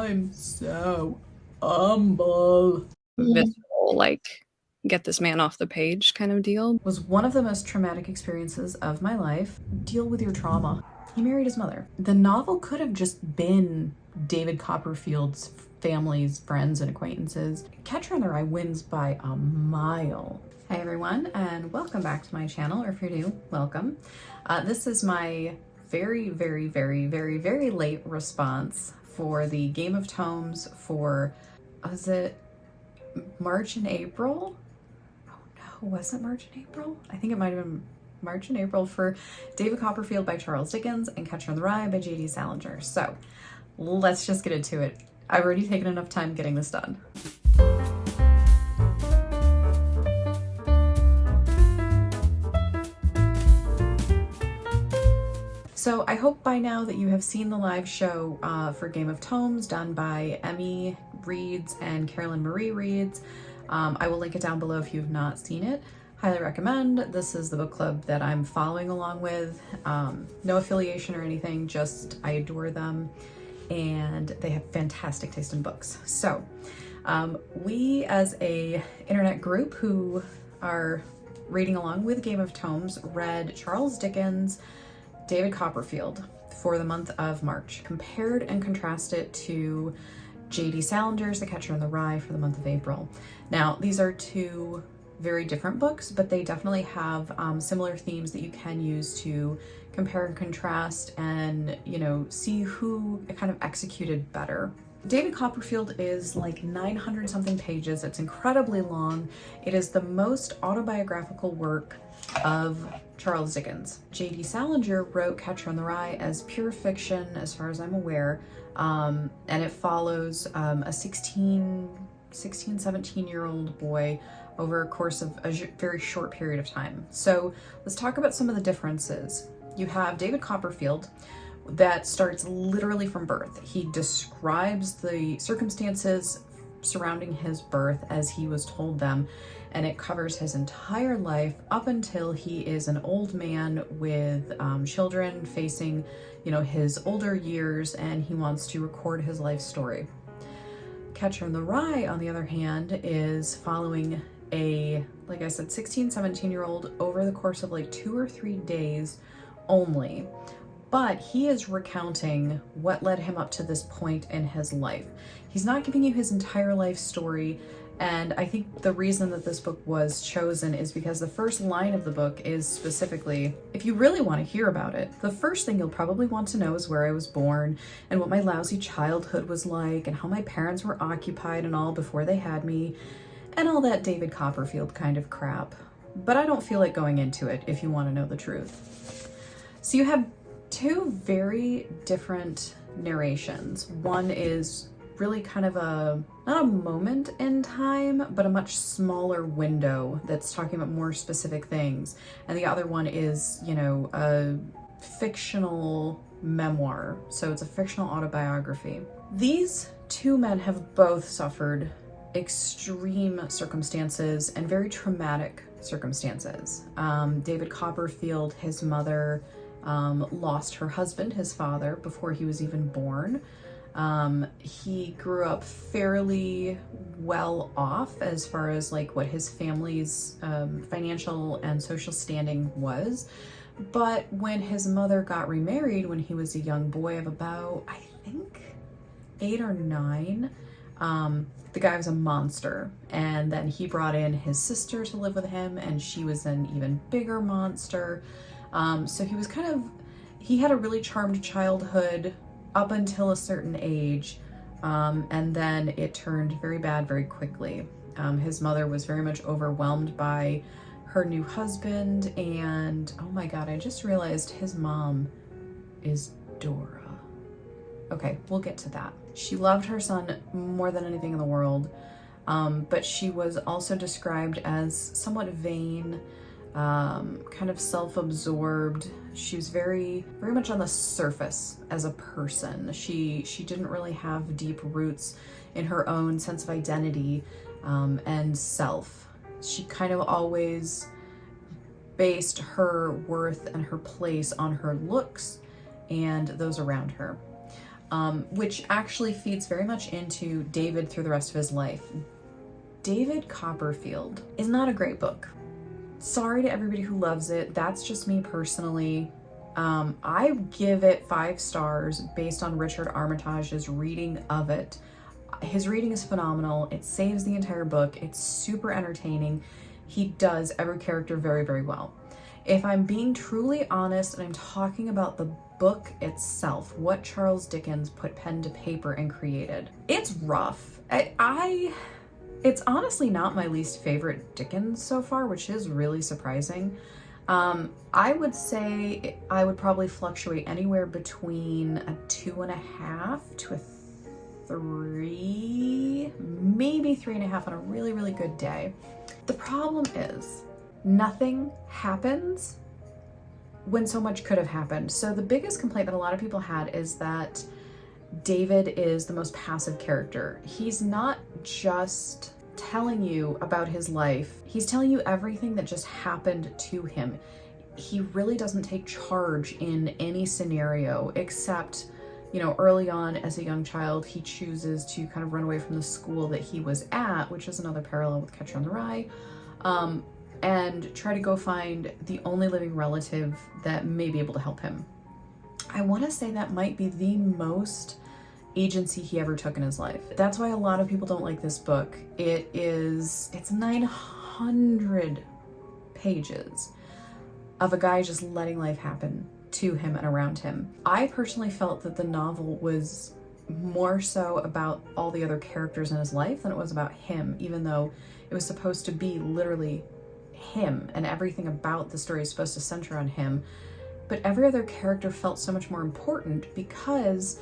I'm so humble. Visceral, like, get this man off the page kind of deal. Was one of the most traumatic experiences of my life. Deal with your trauma. He married his mother. The novel could have just been David Copperfield's family's friends and acquaintances. Catcher in the Rye wins by a mile. Hi everyone, and welcome back to my channel, or if you're new, welcome. This is my very late response for the Game of Tomes for, was it March and April? Was it March and April? I think it might have been March and April for David Copperfield by Charles Dickens and Catcher in the Rye by J.D. Salinger. So let's just get into it. I've already taken enough time getting this done. So I hope by now that you have seen the live show for Game of Tomes done by Emmy Reads and Carolyn Marie Reads. I will link it down below if you've not seen it. Highly recommend. This is the book club that I'm following along with. No affiliation or anything, just I adore them and they have fantastic taste in books. So we as a internet group who are reading along with Game of Tomes read Charles Dickens' David Copperfield for the month of March. Compared and contrasted to J.D. Salinger's The Catcher in the Rye for the month of April. Now, these are two very different books, but they definitely have similar themes that you can use to compare and contrast and, you know, see who kind of executed better. David Copperfield is like 900 something pages. It's incredibly long. It is the most autobiographical work of Charles Dickens. J.D. Salinger wrote Catcher in the Rye as pure fiction, as far as I'm aware, and it follows a 17-year-old boy over a course of a very short period of time. So let's talk about some of the differences. You have David Copperfield that starts literally from birth. He describes the circumstances surrounding his birth as he was told them, and it covers his entire life up until he is an old man with children facing, you know, his older years, and he wants to record his life story. Catcher in the Rye, on the other hand, is following a, like I said, 17-year-old over the course of like 2 or 3 days only. But he is recounting what led him up to this point in his life. He's not giving you his entire life story, and I think the reason that this book was chosen is because the first line of the book is specifically, if you really want to hear about it, the first thing you'll probably want to know is where I was born and what my lousy childhood was like and how my parents were occupied and all before they had me, and all that David Copperfield kind of crap. But I don't feel like going into it if you want to know the truth. So you have two very different narrations. One is really kind of not a moment in time, but a much smaller window that's talking about more specific things. And the other one is, you know, a fictional memoir. So it's a fictional autobiography. These two men have both suffered extreme circumstances and very traumatic circumstances. David Copperfield, his mother, lost her husband, his father, before he was even born. He grew up fairly well off as far as like what his family's financial and social standing was. But when his mother got remarried when he was a young boy of about, I think, 8 or 9, the guy was a monster. And then he brought in his sister to live with him, and she was an even bigger monster. So he was he had a really charmed childhood up until a certain age, and then it turned very bad very quickly. His mother was very much overwhelmed by her new husband, and oh my god, I just realized his mom is Dora. Okay, we'll get to that. She loved her son more than anything in the world, but she was also described as somewhat vain, kind of self-absorbed. She was very much on the surface as a person. She didn't really have deep roots in her own sense of identity and self. She kind of always based her worth and her place on her looks and those around her. which actually feeds very much into David through the rest of his life. David Copperfield is not a great book. Sorry to everybody who loves it. That's just me personally. I give it 5 stars based on Richard Armitage's reading of it. His reading is phenomenal. It saves the entire book. It's super entertaining. He does every character very, very well. If I'm being truly honest and I'm talking about the book itself, what Charles Dickens put pen to paper and created, it's rough. It's honestly not my least favorite Dickens so far, which is really surprising. I would say I would probably fluctuate anywhere between a 2.5 to a 3, maybe 3.5 on a really, really good day. The problem is nothing happens when so much could have happened. So the biggest complaint that a lot of people had is that David is the most passive character. He's not just telling you about his life, he's telling you everything that just happened to him. He really doesn't take charge in any scenario except, you know, early on as a young child, he chooses to kind of run away from the school that he was at, which is another parallel with Catcher in the Rye, and try to go find the only living relative that may be able to help him. I want to say that might be the most agency he ever took in his life. That's why a lot of people don't like this book. It's 900 pages of a guy just letting life happen to him and around him. I personally felt that the novel was more so about all the other characters in his life than it was about him, even though it was supposed to be literally him and everything about the story is supposed to center on him. But every other character felt so much more important because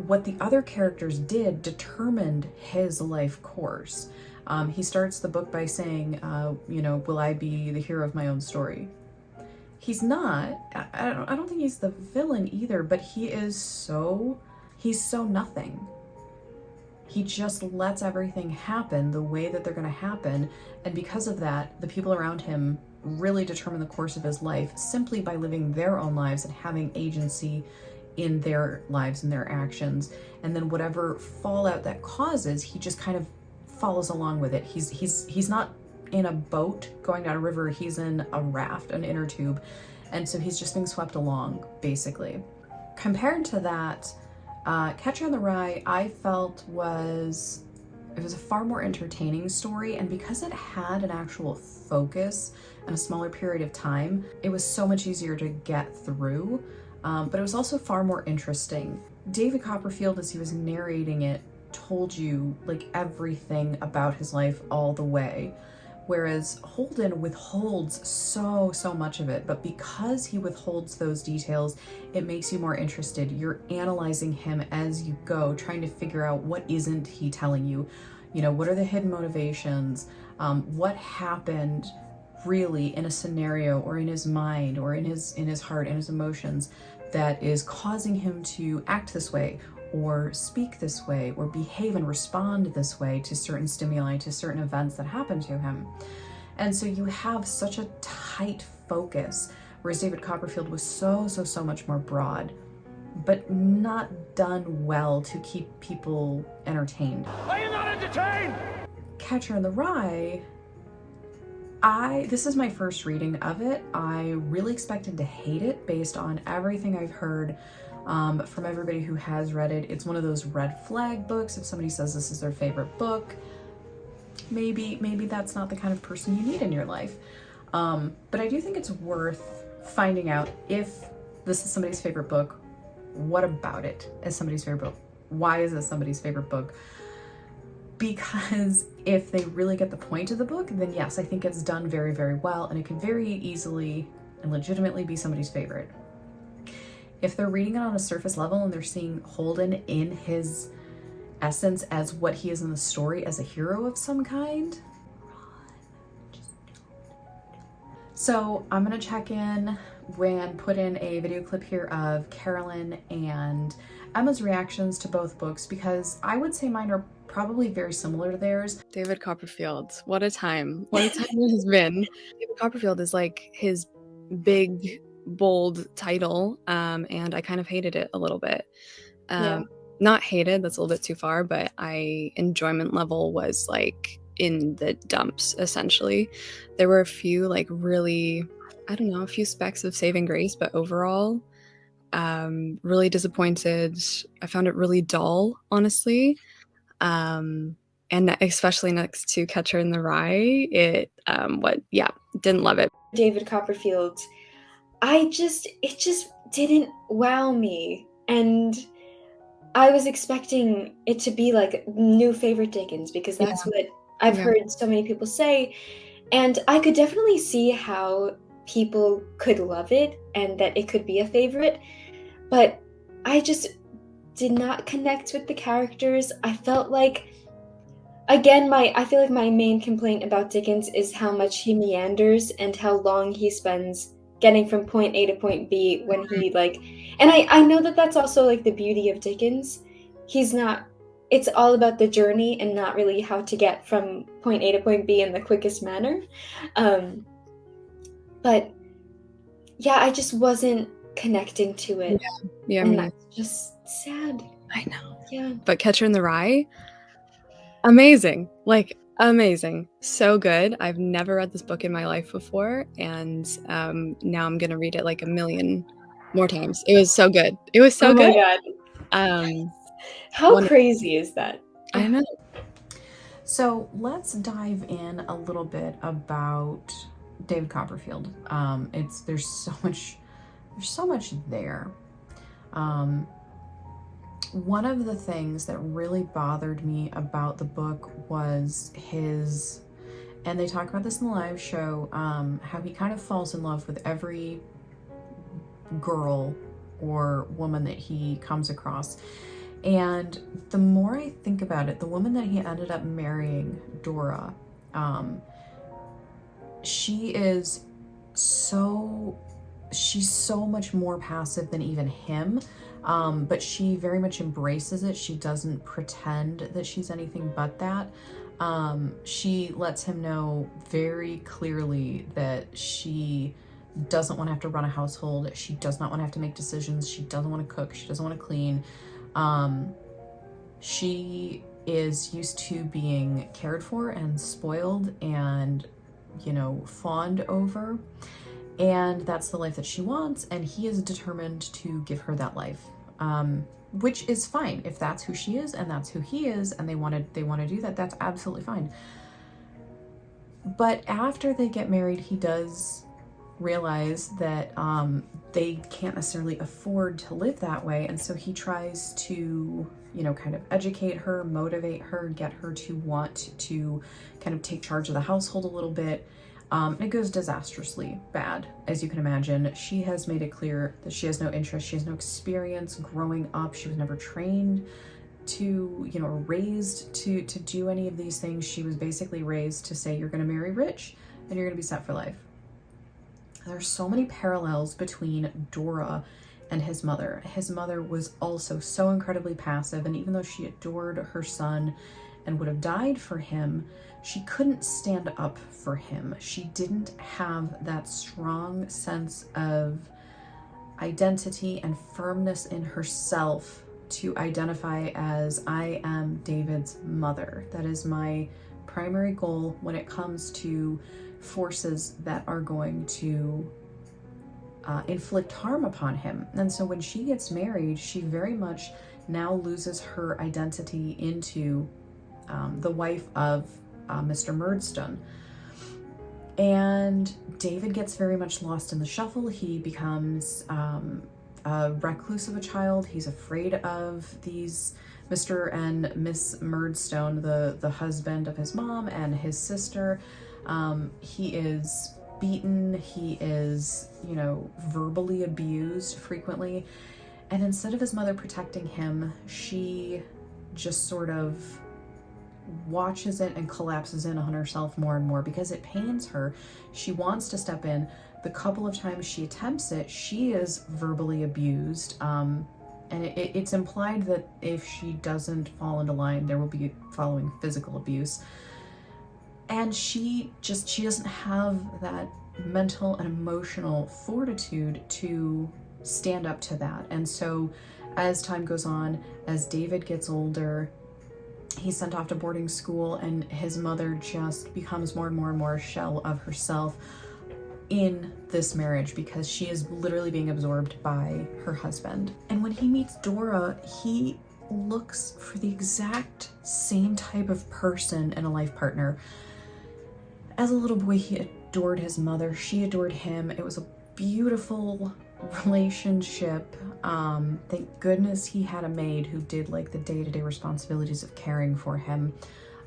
what the other characters did determined his life course. He starts the book by saying, will I be the hero of my own story? He's not. I don't think he's the villain either, but he's so nothing. He just lets everything happen the way that they're going to happen. And because of that, the people around him really determine the course of his life simply by living their own lives and having agency in their lives and their actions. And then whatever fallout that causes, he just kind of follows along with it. He's not in a boat going down a river, he's in a raft, an inner tube. And so he's just being swept along, basically. Compared to that, Catcher in the Rye, I felt was a far more entertaining story, and because it had an actual focus and a smaller period of time, it was so much easier to get through. But it was also far more interesting. David Copperfield, as he was narrating it, told you like everything about his life all the way, whereas Holden withholds so much of it. But because he withholds those details, it makes you more interested. You're analyzing him as you go, trying to figure out what isn't he telling you. You know, what are the hidden motivations? What happened really in a scenario or in his mind or in his heart and his emotions that is causing him to act this way or speak this way or behave and respond this way to certain stimuli, to certain events that happen to him. And so you have such a tight focus, whereas David Copperfield was so much more broad, but not done well to keep people entertained. Are you not entertained? Catcher in the Rye, this is my first reading of it. I really expected to hate it based on everything I've heard from everybody who has read it. It's one of those red flag books. If somebody says this is their favorite book, maybe that's not the kind of person you need in your life. But I do think it's worth finding out if this is somebody's favorite book. What about it is somebody's favorite book? Why is this somebody's favorite book? Because if they really get the point of the book, then yes, I think it's done very, very well, and it can very easily and legitimately be somebody's favorite. If they're reading it on a surface level and they're seeing Holden in his essence as what he is in the story, as a hero of some kind, so I'm gonna check in and put in a video clip here of Carolyn and Emma's reactions to both books, because I would say mine are probably very similar to theirs. David Copperfield, what a time. What a time it has been. David Copperfield is like his big, bold title, and I kind of hated it a little bit. Um, Not hated, that's a little bit too far, but enjoyment level was like in the dumps, essentially. There were a few like really, I don't know, a few specks of saving grace, but overall, really disappointed. I found it really dull, honestly. Um, and especially next to Catcher in the Rye, didn't love it. David Copperfield, it just didn't wow me. And I was expecting it to be like new favorite Dickens, because that's what I've heard so many people say. And I could definitely see how people could love it and that it could be a favorite. But I just did not connect with the characters. I felt like, again, I feel like my main complaint about Dickens is how much he meanders and how long he spends getting from point A to point B when he and I know that that's also like the beauty of Dickens. It's all about the journey and not really how to get from point A to point B in the quickest manner. But yeah, I just wasn't connecting to it. Yeah, and that's just sad. I know. Yeah. But Catcher in the Rye, amazing. Like, amazing. So good. I've never read this book in my life before, and now I'm gonna read it like a million more times. It was so good. It was so good. Oh my god. How crazy is that? I know. So let's dive in a little bit about David Copperfield. There's so much there. One of the things that really bothered me about the book was and they talk about this in the live show, how he kind of falls in love with every girl or woman that he comes across. And the more I think about it, the woman that he ended up marrying, Dora, she's so much more passive than even him. But she very much embraces it. She doesn't pretend that she's anything but that. She lets him know very clearly that she doesn't want to have to run a household. She does not want to have to make decisions. She doesn't want to cook. She doesn't want to clean. She is used to being cared for and spoiled and, fawned over. And that's the life that she wants, and he is determined to give her that life, which is fine. If that's who she is and that's who he is, and they want to do that, that's absolutely fine. But after they get married, he does realize that they can't necessarily afford to live that way, and so he tries to, kind of educate her, motivate her, get her to want to kind of take charge of the household a little bit. It goes disastrously bad, as you can imagine. She has made it clear that she has no interest, she has no experience growing up. She was never trained to, raised to do any of these things. She was basically raised to say, you're going to marry rich and you're going to be set for life. There's so many parallels between Dora and his mother. His mother was also so incredibly passive, and even though she adored her son and would have died for him, she couldn't stand up for him. She didn't have that strong sense of identity and firmness in herself to identify as, I am David's mother. That is my primary goal when it comes to forces that are going to inflict harm upon him. And so when she gets married, she very much now loses her identity into the wife of Mr. Murdstone. And David gets very much lost in the shuffle. He becomes a recluse of a child. He's afraid of these Mr. and Miss Murdstone, the husband of his mom and his sister. He is beaten. He is, verbally abused frequently. And instead of his mother protecting him, she just sort of watches it and collapses in on herself more and more because it pains her. She wants to step in. The couple of times she attempts it, she is verbally abused. And it's implied that if she doesn't fall into line, there will be following physical abuse. And she doesn't have that mental and emotional fortitude to stand up to that. And so As time goes on, as David gets older, he's sent off to boarding school, and his mother just becomes more and more and more a shell of herself in this marriage because she is literally being absorbed by her husband. And when he meets Dora, he looks for the exact same type of person and a life partner. As a little boy, he adored his mother. She adored him. It was a beautiful relationship. Thank goodness he had a maid who did like the day-to-day responsibilities of caring for him.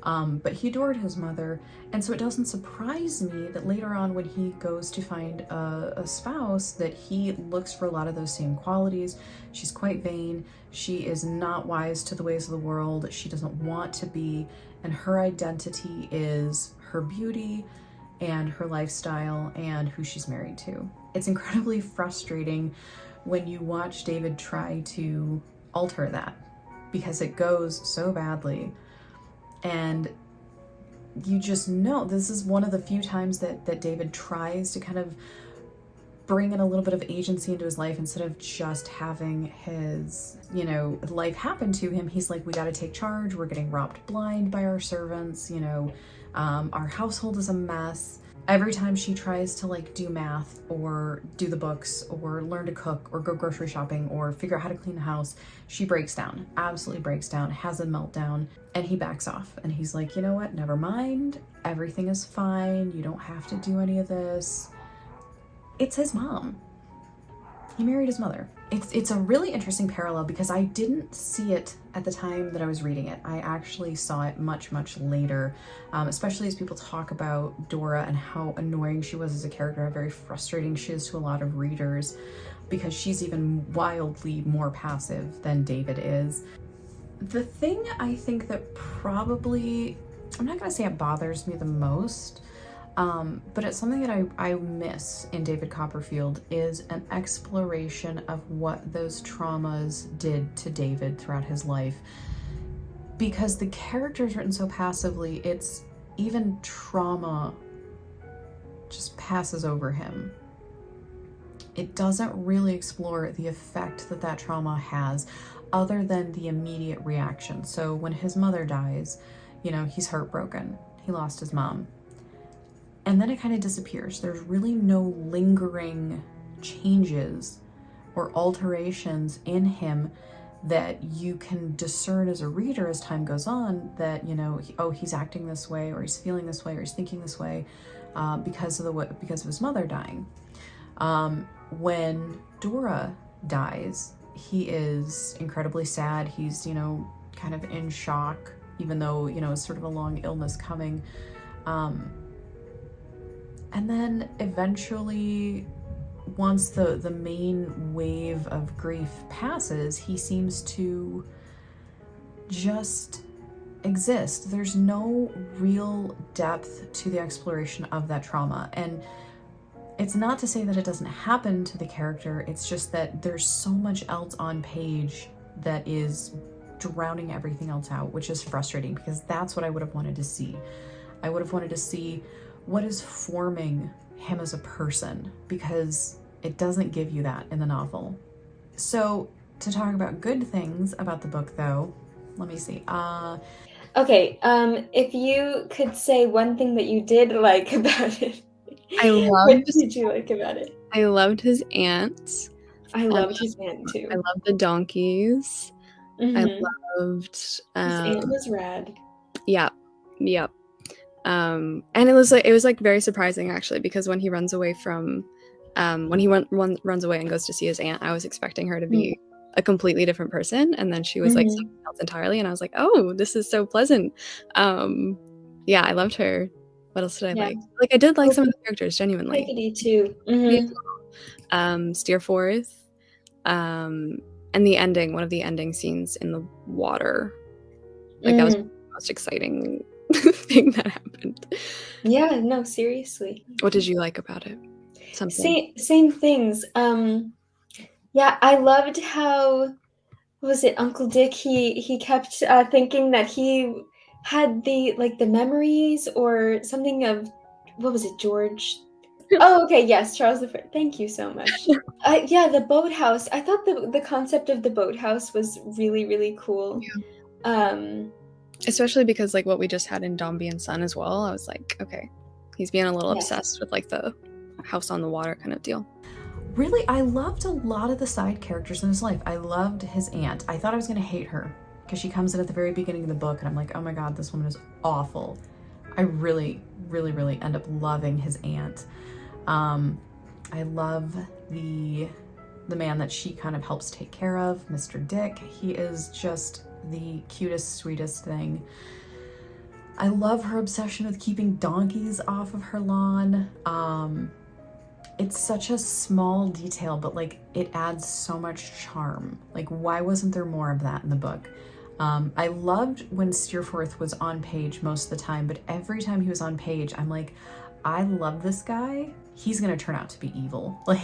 But he adored his mother, and so it doesn't surprise me that later on when he goes to find a spouse that he looks for a lot of those same qualities. She's quite vain. She is not wise to the ways of the world. She doesn't want to be, and her identity is her beauty and her lifestyle and who she's married to. It's incredibly frustrating when you watch David try to alter that because it goes so badly. And you just know this is one of the few times that David tries to kind of bring in a little bit of agency into his life instead of just having his, life happen to him. He's like, we got to take charge. We're getting robbed blind by our servants. Our household is a mess. Every time she tries to like do math or do the books or learn to cook or go grocery shopping or figure out how to clean the house, she breaks down, absolutely breaks down, has a meltdown, and he backs off. And he's like, you know what? Never mind. Everything is fine. You don't have to do any of this. It's his mom. He married his mother. It's a really interesting parallel because I didn't see it at the time that I was reading it. I actually saw it much, much later, especially as people talk about Dora and how annoying she was as a character, how very frustrating she is to a lot of readers because she's even wildly more passive than David is. The thing I think that probably, I'm not going to say it bothers me the most, but it's something that I miss in David Copperfield is an exploration of what those traumas did to David throughout his life. Because the character is written so passively, it's even trauma just passes over him. It doesn't really explore the effect that trauma has other than the immediate reaction. So when his mother dies, he's heartbroken. He lost his mom. And then it kind of disappears. There's really no lingering changes or alterations in him that you can discern as a reader as time goes on that, he's acting this way or he's feeling this way or he's thinking this way because of his mother dying. When Dora dies, he is incredibly sad. He's, kind of in shock, even though, it's sort of a long illness coming. And then eventually, once the main wave of grief passes, he seems to just exist. There's no real depth to the exploration of that trauma. And it's not to say that it doesn't happen to the character, it's just that there's so much else on page that is drowning everything else out, which is frustrating because that's what I would have wanted to see. I would have wanted to see what is forming him as a person, because it doesn't give you that in the novel. So to talk about good things about the book though, let me see. Okay, if you could say one thing that you did like about it, what did you like about it? I loved his aunt. I loved his aunt too. I loved the donkeys. Mm-hmm. I loved his aunt was rad. Yep. And it was like very surprising actually, because when he runs away from when he runs away and goes to see his aunt, I was expecting her to be a completely different person, and then she was like something else entirely, and I was like, oh, this is so pleasant. Yeah, I loved her. What else did I like? Like I did like some of the characters genuinely. Piggity too. Mm-hmm. Steerforth, and the ending, one of the ending scenes in the water, like that was the most exciting thing that happened. Yeah, no, seriously. What did you like about it? Something. Same things. Yeah, I loved how, what was it, Uncle Dick, he kept thinking that he had the memories or something of, what was it, George Oh, okay, yes, Charles the First. Thank you so much. Yeah, the boathouse. I thought the concept of the boathouse was really, really cool. Um, Especially because like what we just had in Dombey and Son as well. I was like, okay, he's being a little yes. obsessed with like the house on the water kind of deal. Really, I loved a lot of the side characters in his life. I loved his aunt. I thought I was going to hate her because she comes in at the very beginning of the book and I'm like, oh my God, this woman is awful. I really, really, really end up loving his aunt. I love the man that she kind of helps take care of, Mr. Dick. He is just the cutest, sweetest thing. I love her obsession with keeping donkeys off of her lawn. It's such a small detail, but like it adds so much charm. Like, why wasn't there more of that in the book? I loved when Steerforth was on page most of the time, but every time he was on page, I'm like, I love this guy. He's gonna turn out to be evil. Like,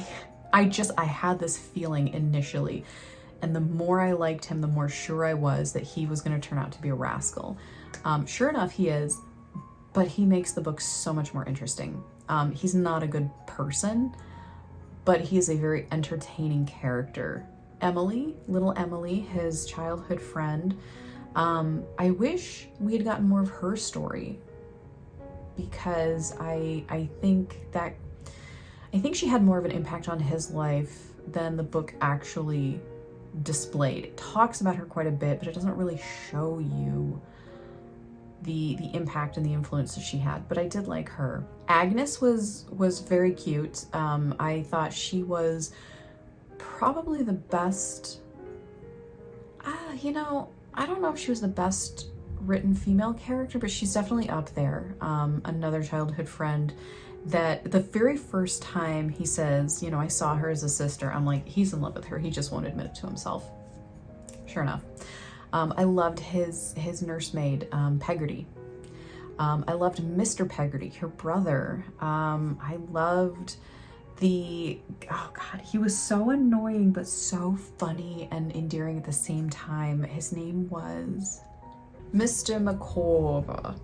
I had this feeling initially. And the more I liked him, the more sure I was that he was gonna turn out to be a rascal. Sure enough, he is, but he makes the book so much more interesting. He's not a good person, but he is a very entertaining character. Emily, little Emily, his childhood friend, I wish we had gotten more of her story because I think she had more of an impact on his life than the book actually displayed. It talks about her quite a bit, but it doesn't really show you the impact and the influence that she had, but I did like her. Agnes was very cute. I thought she was probably the best, I don't know if she was the best written female character, but she's definitely up there. Another childhood friend that the very first time he says, I saw her as a sister, I'm like, he's in love with her. He just won't admit it to himself. Sure enough. I loved his nursemaid, Peggotty. I loved Mr. Peggotty, her brother. I loved he was so annoying, but so funny and endearing at the same time. His name was Mr. Micawber.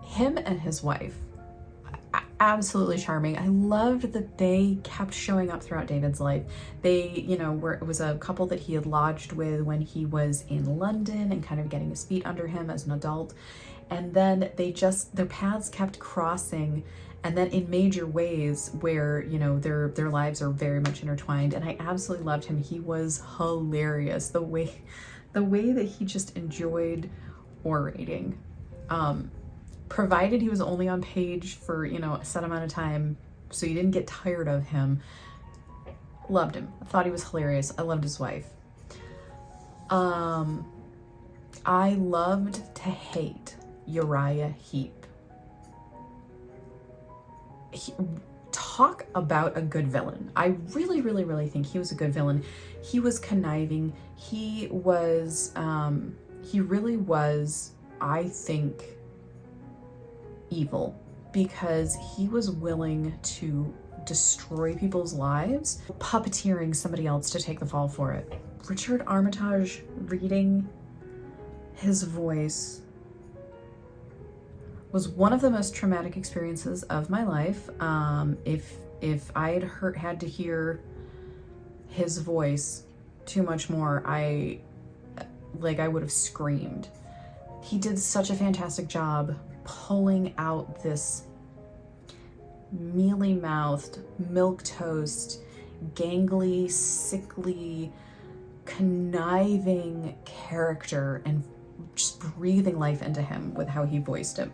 Him and his wife, absolutely charming. I loved that they kept showing up throughout David's life. They, it was a couple that he had lodged with when he was in London and kind of getting his feet under him as an adult. And then their paths kept crossing, and then in major ways where, their lives are very much intertwined. And I absolutely loved him. He was hilarious. The way that he just enjoyed orating. Provided he was only on page for, a set amount of time, so you didn't get tired of him. Loved him. I thought he was hilarious. I loved his wife. I loved to hate Uriah Heep. Talk about a good villain. I really, really, really think he was a good villain. He was conniving. He really was, I think, evil, because he was willing to destroy people's lives, puppeteering somebody else to take the fall for it. Richard Armitage reading his voice was one of the most traumatic experiences of my life. If I had to hear his voice too much more, I would have screamed. He did such a fantastic job pulling out this mealy-mouthed, milquetoast, gangly, sickly, conniving character and just breathing life into him with how he voiced it.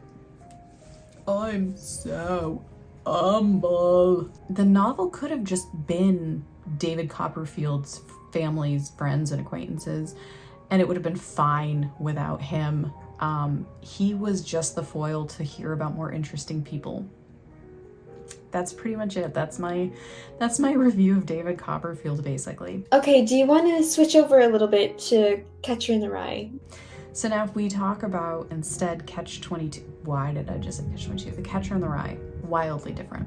I'm so humble. The novel could have just been David Copperfield's family's friends and acquaintances, and it would have been fine without him. He was just the foil to hear about more interesting people. That's pretty much it. That's my review of David Copperfield, basically. Okay, do you want to switch over a little bit to Catcher in the Rye? So now if we talk about instead Catch-22, why did I just say Catch-22? The Catcher in the Rye, wildly different.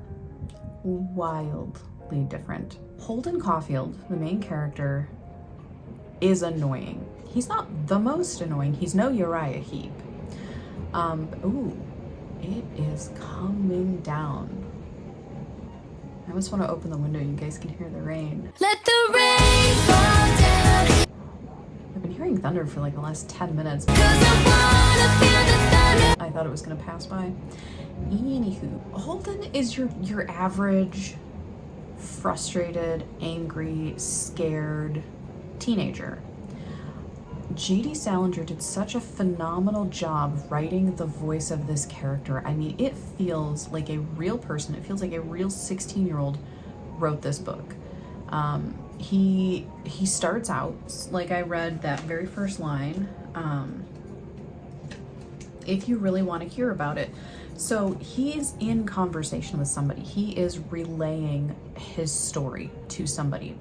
Wildly different. Holden Caulfield, the main character, is annoying. He's not the most annoying. He's no Uriah Heep. Ooh, it is coming down. I almost want to open the window. You guys can hear the rain. Let the rain fall down. I've been hearing thunder for like the last 10 minutes. 'Cause I wanna feel the thunder. I thought it was gonna pass by. Anywho, Holden is your average frustrated, angry, scared teenager. J.D. Salinger did such a phenomenal job writing the voice of this character. I mean, it feels like a real person. It feels like a real 16-year-old wrote this book. He starts out, like I read that very first line, if you really want to hear about it. So he's in conversation with somebody. He is relaying his story to somebody.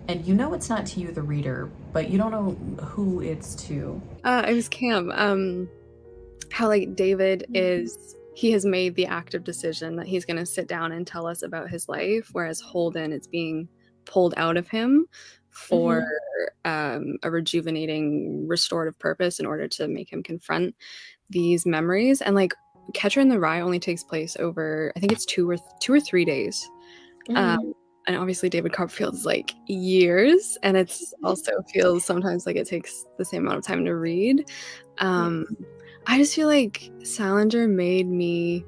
And you know it's not to you, the reader, but you don't know who it's to. It was Cam. How like David he has made the active decision that he's going to sit down and tell us about his life, whereas Holden, it's being pulled out of him for a rejuvenating, restorative purpose in order to make him confront these memories. And like Catcher in the Rye only takes place over, I think it's 2 or 3 days. And obviously David Copperfield is like years, and it's also feels sometimes like it takes the same amount of time to read. I just feel like Salinger made me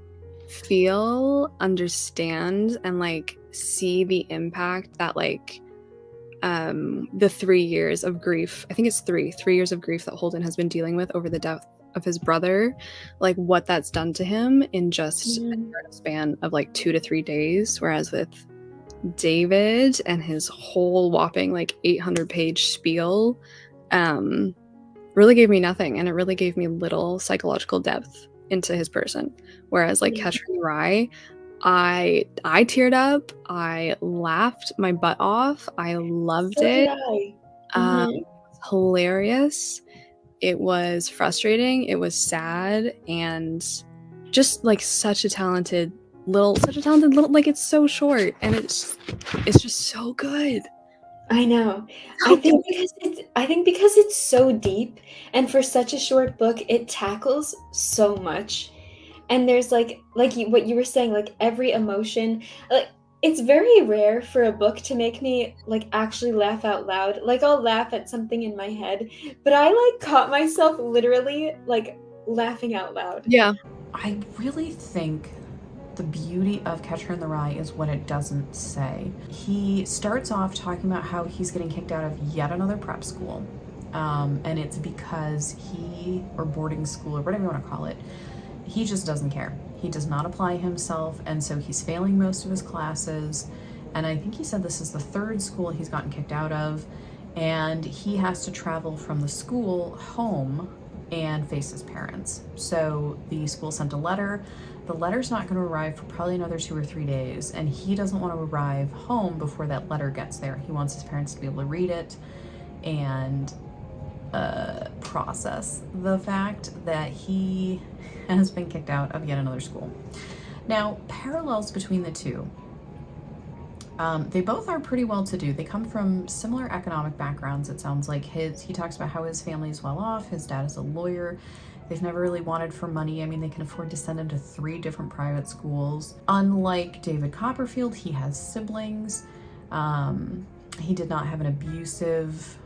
feel, understand, and like see the impact that like the 3 years of grief, I think it's 3 years of grief that Holden has been dealing with over the death of his brother, like what that's done to him in just a span of like 2 to 3 days, whereas with David and his whole whopping like 800-page spiel really gave me nothing, and it really gave me little psychological depth into his person, whereas like Catcher in the Rye, I teared up, I laughed my butt off, I loved it. It was hilarious, it was frustrating, it was sad, and just like such a talented little, like it's so short and it's just so good. I know. I think because it's so deep, and for such a short book, it tackles so much. And there's like what you were saying, like every emotion, like it's very rare for a book to make me like actually laugh out loud. Like I'll laugh at something in my head, but I like caught myself literally like laughing out loud. Yeah. I really think the beauty of Catcher in the Rye is what it doesn't say. He starts off talking about how he's getting kicked out of yet another prep school. And it's because or boarding school, or whatever you want to call it, he just doesn't care. He does not apply himself, and so he's failing most of his classes. And I think he said this is the 3rd school he's gotten kicked out of, and he has to travel from the school home and face his parents. So the school sent a letter. The letter's not going to arrive for probably another 2 or 3 days, and he doesn't want to arrive home before that letter gets there. He wants his parents to be able to read it and process the fact that he has been kicked out of yet another school. Now, parallels between the two. They both are pretty well to do. They come from similar economic backgrounds. It sounds like he talks about how his family is well off. His dad is a lawyer. They've never really wanted for money. I mean, they can afford to send him to 3 different private schools. Unlike David Copperfield, he has siblings. He did not have an abusive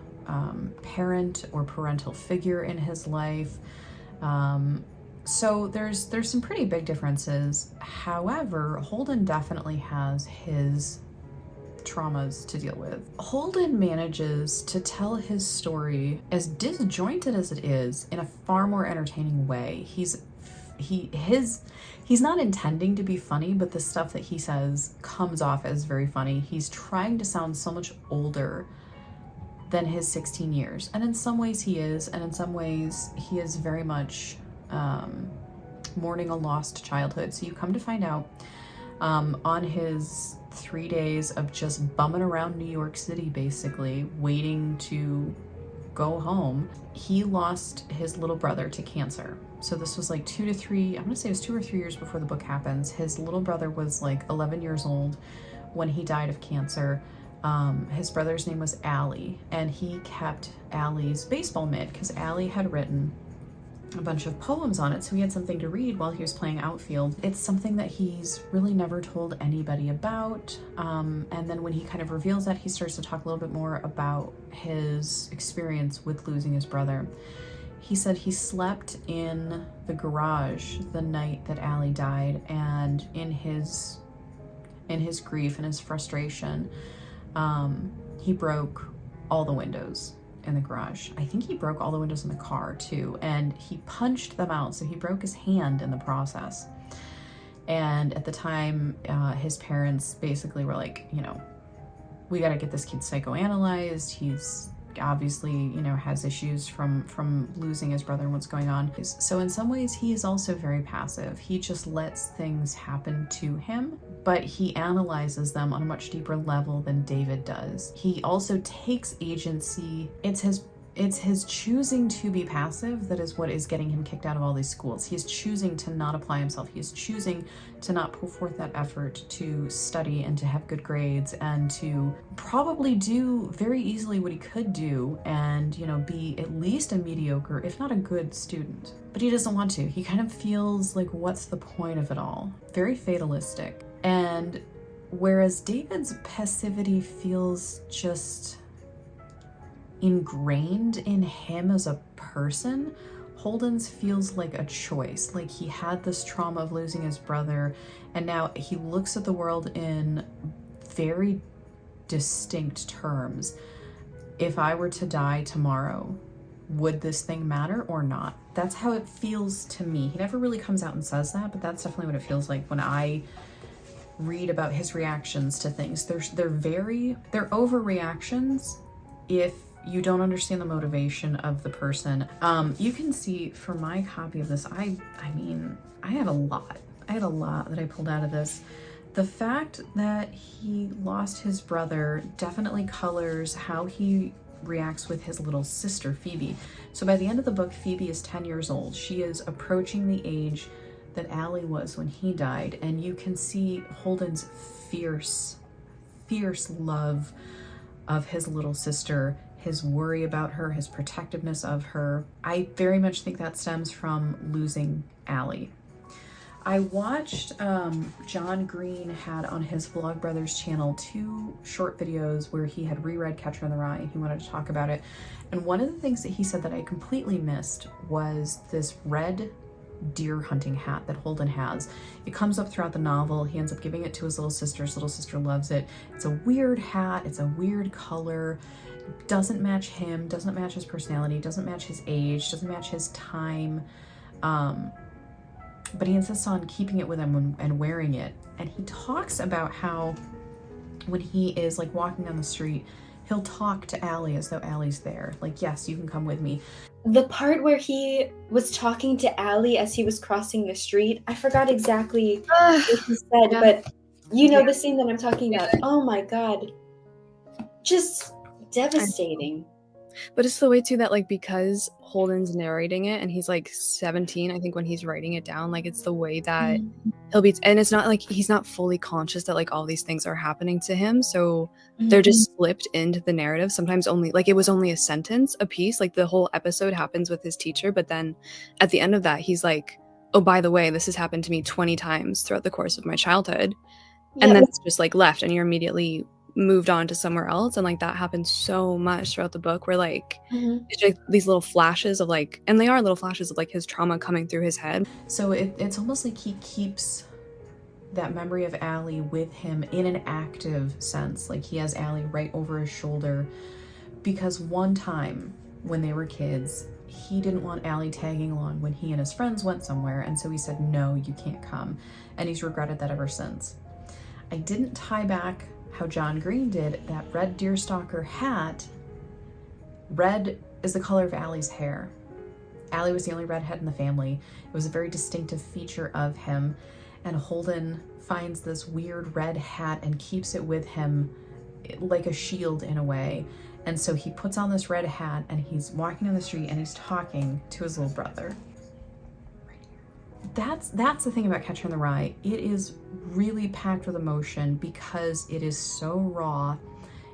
parent or parental figure in his life. So there's some pretty big differences. However, Holden definitely has his traumas to deal with. Holden manages to tell his story, as disjointed as it is, in a far more entertaining way. He's not intending to be funny, but the stuff that he says comes off as very funny. He's trying to sound so much older than his 16 years. And in some ways he is, and in some ways he is very much mourning a lost childhood. So you come to find out on his 3 days of just bumming around New York City, basically waiting to go home, he lost his little brother to cancer. So this was like 2 to 3, I'm gonna say it was 2 or 3 years before the book happens. His little brother was like 11 years old when he died of cancer. His brother's name was Allie, and he kept Allie's baseball mitt because Allie had written a bunch of poems on it, so he had something to read while he was playing outfield. It's something that he's really never told anybody about, and then when he kind of reveals that, he starts to talk a little bit more about his experience with losing his brother. He said he slept in the garage the night that Allie died, and in his grief and his frustration, he broke all the windows in the garage. I think he broke all the windows in the car too, and he punched them out, so he broke his hand in the process. And at the time, his parents basically were like, you know, we got to get this kid psychoanalyzed. He's obviously, you know, has issues from losing his brother and what's going on. So in some ways, he is also very passive. He just lets things happen to him, but he analyzes them on a much deeper level than David does. He also takes agency. It's his choosing to be passive that is what is getting him kicked out of all these schools. He is choosing to not apply himself. He is choosing to not put forth that effort to study and to have good grades and to probably do very easily what he could do and, you know, be at least a mediocre, if not a good student. But he doesn't want to. He kind of feels like, what's the point of it all? Very fatalistic. And whereas David's passivity feels just ingrained in him as a person, Holden's feels like a choice. Like he had this trauma of losing his brother, and now he looks at the world in very distinct terms. If I were to die tomorrow, would this thing matter or not? That's how it feels to me. He never really comes out and says that, but that's definitely what it feels like when I read about his reactions to things. They're overreactions if you don't understand the motivation of the person. You can see for my copy of this, I mean, I had a lot that I pulled out of this. The fact that he lost his brother definitely colors how he reacts with his little sister, Phoebe. So by the end of the book, Phoebe is 10 years old. She is approaching the age that Allie was when he died, and you can see Holden's fierce love of his little sister, his worry about her, his protectiveness of her. I very much think that stems from losing Allie. I watched, John Green had on his Vlogbrothers channel 2 short videos where he had reread Catcher in the Rye, and he wanted to talk about it. And one of the things that he said that I completely missed was this red deer hunting hat that Holden has. It comes up throughout the novel. He ends up giving it to his little sister. His little sister loves it. It's a weird hat. It's a weird color. Doesn't match him, doesn't match his personality, doesn't match his age, doesn't match his time. But he insists on keeping it with him and wearing it. And he talks about how when he is like walking down the street, he'll talk to Allie as though Allie's there. Like, yes, you can come with me. The part where he was talking to Allie as he was crossing the street, I forgot exactly what he said, Yeah. but you know the scene that I'm talking about. Oh my God. Just devastating. But it's the way too that, like, because Holden's narrating it and he's like 17, I think, when he's writing it down, like, it's the way that he'll be, and it's not like he's not fully conscious that like all these things are happening to him, so they're just slipped into the narrative. Sometimes only like it was only a sentence a piece, like the whole episode happens with his teacher, but then at the end of that he's like, oh, by the way, this has happened to me 20 times throughout the course of my childhood. Yeah. And then it's just like left and you're immediately moved on to somewhere else. And like that happens so much throughout the book where like it's like these little flashes of like, and they are little flashes of like his trauma coming through his head. So it's almost like he keeps that memory of Allie with him in an active sense. Like he has Allie right over his shoulder because one time when they were kids, he didn't want Allie tagging along when he and his friends went somewhere, and so he said, no, you can't come, and he's regretted that ever since. I didn't tie back how John Green did that red deerstalker hat. Red is the color of Allie's hair. Allie was the only redhead in the family. It was a very distinctive feature of him, and Holden finds this weird red hat and keeps it with him like a shield in a way. And so he puts on this red hat and he's walking down the street and he's talking to his little brother. That's the thing about Catcher in the Rye. It is really packed with emotion because it is so raw,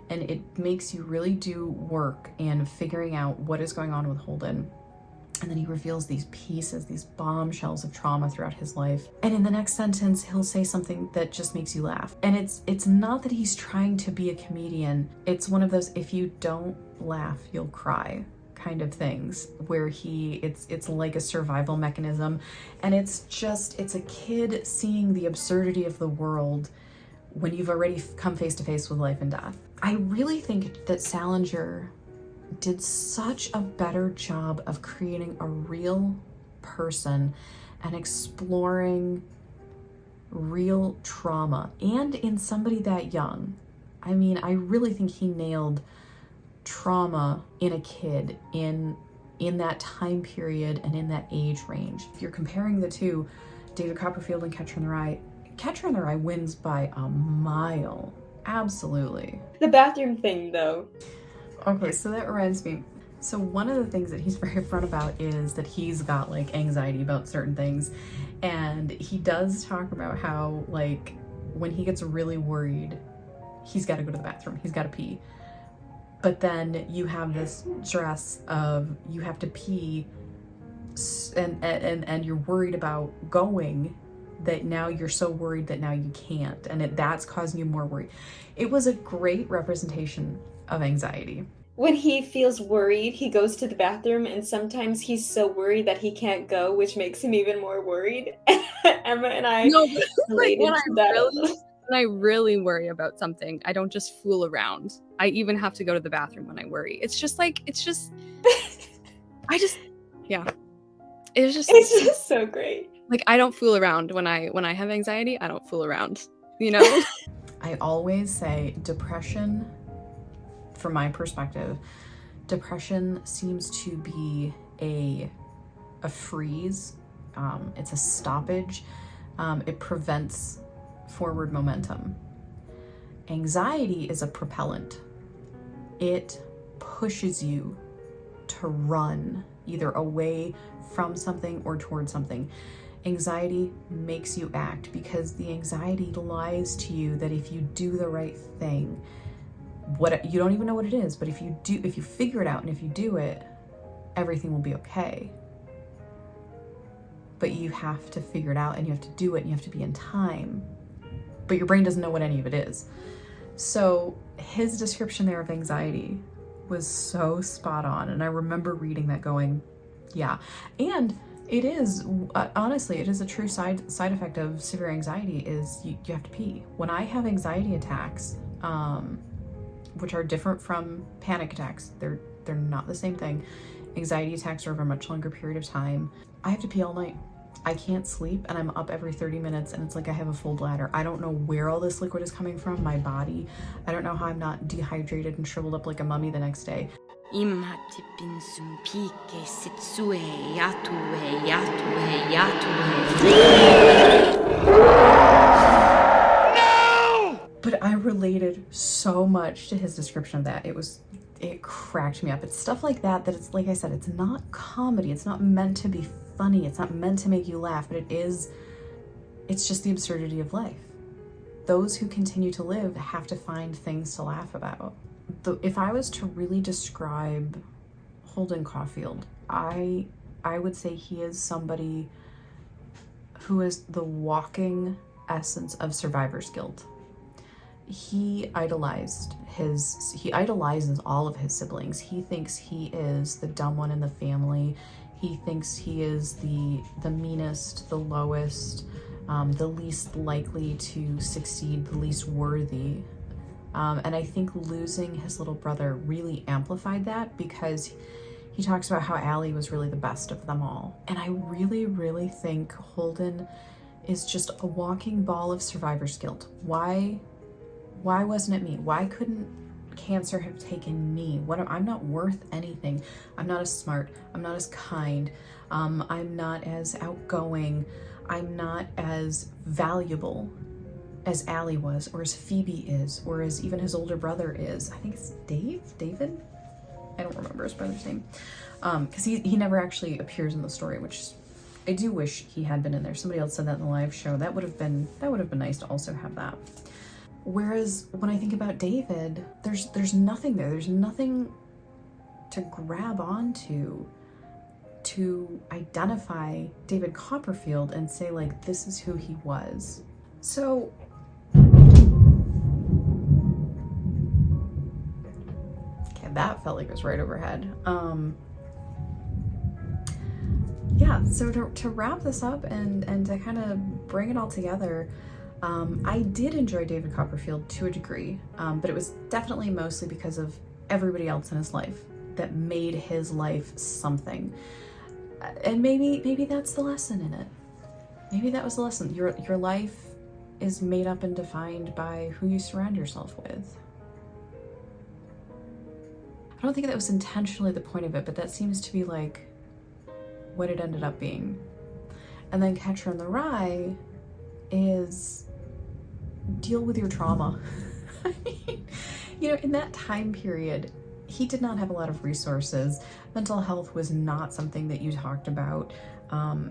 and it makes you really do work in figuring out what is going on with Holden. And then he reveals these pieces, these bombshells of trauma throughout his life. And in the next sentence, he'll say something that just makes you laugh. And it's not that he's trying to be a comedian. It's one of those, if you don't laugh, you'll cry kind of things, where it's like a survival mechanism. And it's a kid seeing the absurdity of the world when you've already come face to face with life and death. I really think that Salinger did such a better job of creating a real person and exploring real trauma, and in somebody that young. I mean, I really think he nailed trauma in a kid in that time period and in that age range. If you're comparing the two, David Copperfield and Catcher in the Rye, Catcher in the Rye wins by a mile. Absolutely. The bathroom thing, though. Okay, so that reminds me. So one of the things that he's very upfront about is that he's got like anxiety about certain things. And he does talk about how like when he gets really worried, he's got to go to the bathroom. He's got to pee. But then you have this stress of you have to pee and you're worried about going, that now you're so worried that now you can't. And that's causing you more worry. It was a great representation of anxiety. When he feels worried, he goes to the bathroom, and sometimes he's so worried that he can't go, which makes him even more worried. Emma and I related to that. When I really worry about something, I don't just fool around. I even have to go to the bathroom when I worry. It's just so great. Like, I don't fool around when I have anxiety. I don't fool around, you know? I always say depression, from my perspective, depression seems to be a freeze. It's a stoppage. It prevents forward momentum. Anxiety is a propellant. It pushes you to run either away from something or towards something. Anxiety makes you act because the anxiety lies to you that if you do the right thing, what you don't even know what it is, but if you figure it out and if you do it, everything will be okay. But you have to figure it out and you have to do it and you have to be in time. But your brain doesn't know what any of it is. So his description there of anxiety was so spot on. And I remember reading that going, yeah. And it is, honestly, it is a true side effect of severe anxiety is you have to pee. When I have anxiety attacks, which are different from panic attacks, they're not the same thing. Anxiety attacks are over a much longer period of time. I have to pee all night. I can't sleep and I'm up every 30 minutes and it's like I have a full bladder. I don't know where all this liquid is coming from, my body. I don't know how I'm not dehydrated and shriveled up like a mummy the next day. But I related so much to his description of that. It cracked me up. It's stuff like that it's, like I said, it's not comedy. It's not meant to be funny. It's not meant to make you laugh, but it's just the absurdity of life. Those who continue to live have to find things to laugh about. If I was to really describe Holden Caulfield, I would say he is somebody who is the walking essence of survivor's guilt. He idolizes all of his siblings. He thinks he is the dumb one in the family. He thinks he is the meanest, the lowest, the least likely to succeed, the least worthy. And I think losing his little brother really amplified that because he talks about how Allie was really the best of them all. And I really, really think Holden is just a walking ball of survivor's guilt. Why wasn't it me? Why couldn't cancer have taken me? I'm not worth anything. I'm not as smart. I'm not as kind. I'm not as outgoing. I'm not as valuable as Allie was, or as Phoebe is, or as even his older brother is. I think it's David? I don't remember his brother's name. Because he never actually appears in the story, which I do wish he had been in there. Somebody else said that in the live show. That would have been nice to also have that. Whereas when I think about David, there's nothing there. There's nothing to grab onto. to identify David Copperfield and say, like, this is who he was. So okay, that felt like it was right overhead. Yeah, so to wrap this up and to kind of bring it all together, I did enjoy David Copperfield to a degree, but it was definitely mostly because of everybody else in his life that made his life something. And maybe that's the lesson in it. Maybe that was the lesson. Your life is made up and defined by who you surround yourself with. I don't think that was intentionally the point of it, but that seems to be like what it ended up being. And then Catcher in the Rye is deal with your trauma. I mean, you know, in that time period, he did not have a lot of resources. Mental health was not something that you talked about.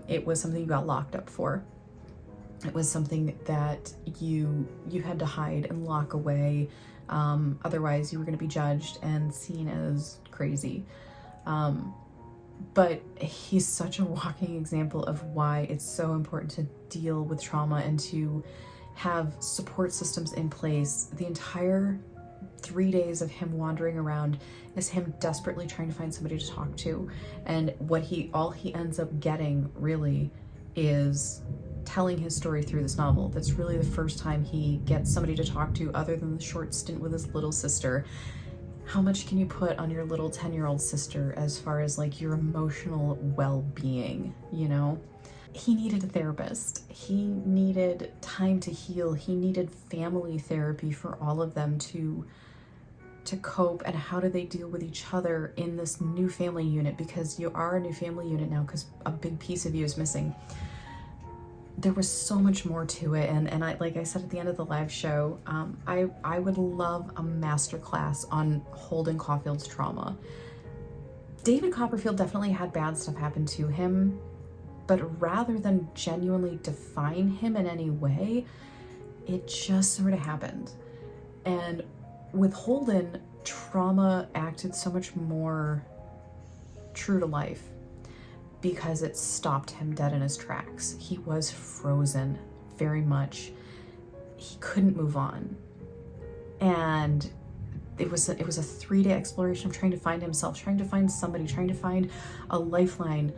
It was something you got locked up for. It was something that you had to hide and lock away. Otherwise, you were going to be judged and seen as crazy. But he's such a walking example of why it's so important to deal with trauma and to have support systems in place. The entire 3 days of him wandering around is him desperately trying to find somebody to talk to, and all he ends up getting really is telling his story through this novel. That's really the first time he gets somebody to talk to other than the short stint with his little sister. How much can you put on your little 10-year-old sister as far as like your emotional well-being, you know? He needed a therapist. He needed time to heal. He needed family therapy for all of them to cope. And how do they deal with each other in this new family unit? Because you are a new family unit now, because a big piece of you is missing. There was so much more to it, and I, like I said at the end of the live show, I would love a masterclass on Holden Caulfield's trauma. David Copperfield definitely had bad stuff happen to him, but rather than genuinely define him in any way, it just sort of happened. And with Holden, trauma acted so much more true to life, because it stopped him dead in his tracks. He was frozen very much. He couldn't move on. And it was a 3-day exploration of trying to find himself, trying to find somebody, trying to find a lifeline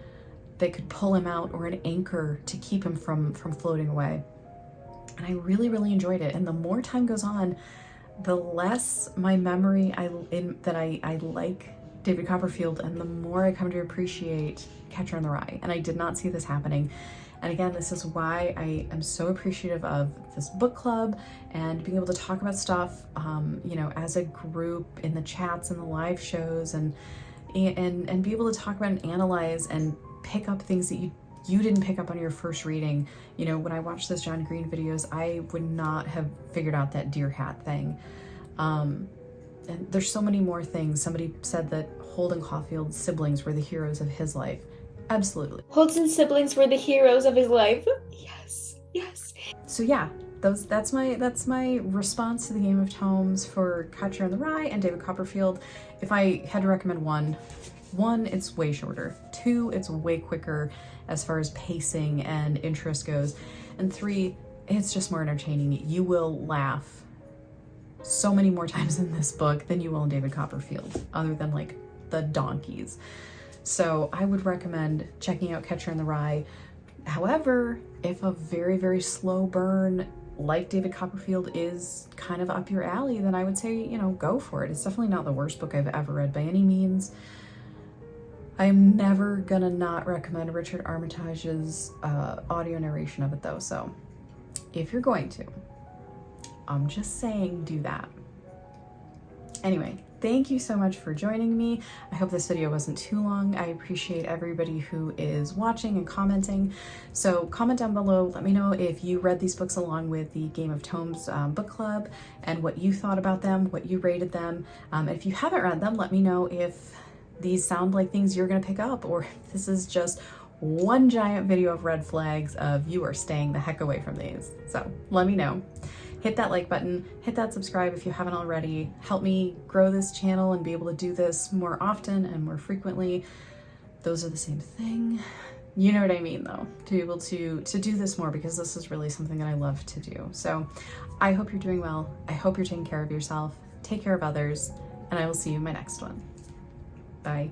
that could pull him out, or an anchor to keep him from floating away. And I really, really enjoyed it. And the more time goes on, the less my memory I like David Copperfield, and the more I come to appreciate Catcher in the Rye. And I did not see this happening. And again, this is why I am so appreciative of this book club and being able to talk about stuff, you know, as a group in the chats and the live shows, and be able to talk about and analyze and pick up things that you didn't pick up on your first reading. You know, when I watched those John Green videos, I would not have figured out that deer hat thing. And there's so many more things. Somebody said that Holden Caulfield's siblings were the heroes of his life. Absolutely. Holden's siblings were the heroes of his life. Yes, yes. So yeah, that's my response to the Game of Tomes for Catcher in the Rye and David Copperfield. If I had to recommend one, it's way shorter. 2, it's way quicker as far as pacing and interest goes. And 3, it's just more entertaining. You will laugh so many more times in this book than you will in David Copperfield, other than like the donkeys. So I would recommend checking out Catcher in the Rye. However, if a very, very slow burn like David Copperfield is kind of up your alley, then I would say, you know, go for it. It's definitely not the worst book I've ever read by any means. I'm never gonna not recommend Richard Armitage's audio narration of it though, so if you're going to, I'm just saying, do that. Anyway, thank you so much for joining me. I hope this video wasn't too long. I appreciate everybody who is watching and commenting. So comment down below, let me know if you read these books along with the Game of Tomes book club and what you thought about them, what you rated them. If you haven't read them, let me know if these sound like things you're gonna pick up, or if this is just one giant video of red flags of you are staying the heck away from these. So let me know. Hit that like button, hit that subscribe if you haven't already. Help me grow this channel and be able to do this more often and more frequently. those are the same thing. You know what I mean though, to be able to do this more, because this is really something that I love to do. So I hope you're doing well. I hope you're taking care of yourself, take care of others, and I will see you in my next one. Bye.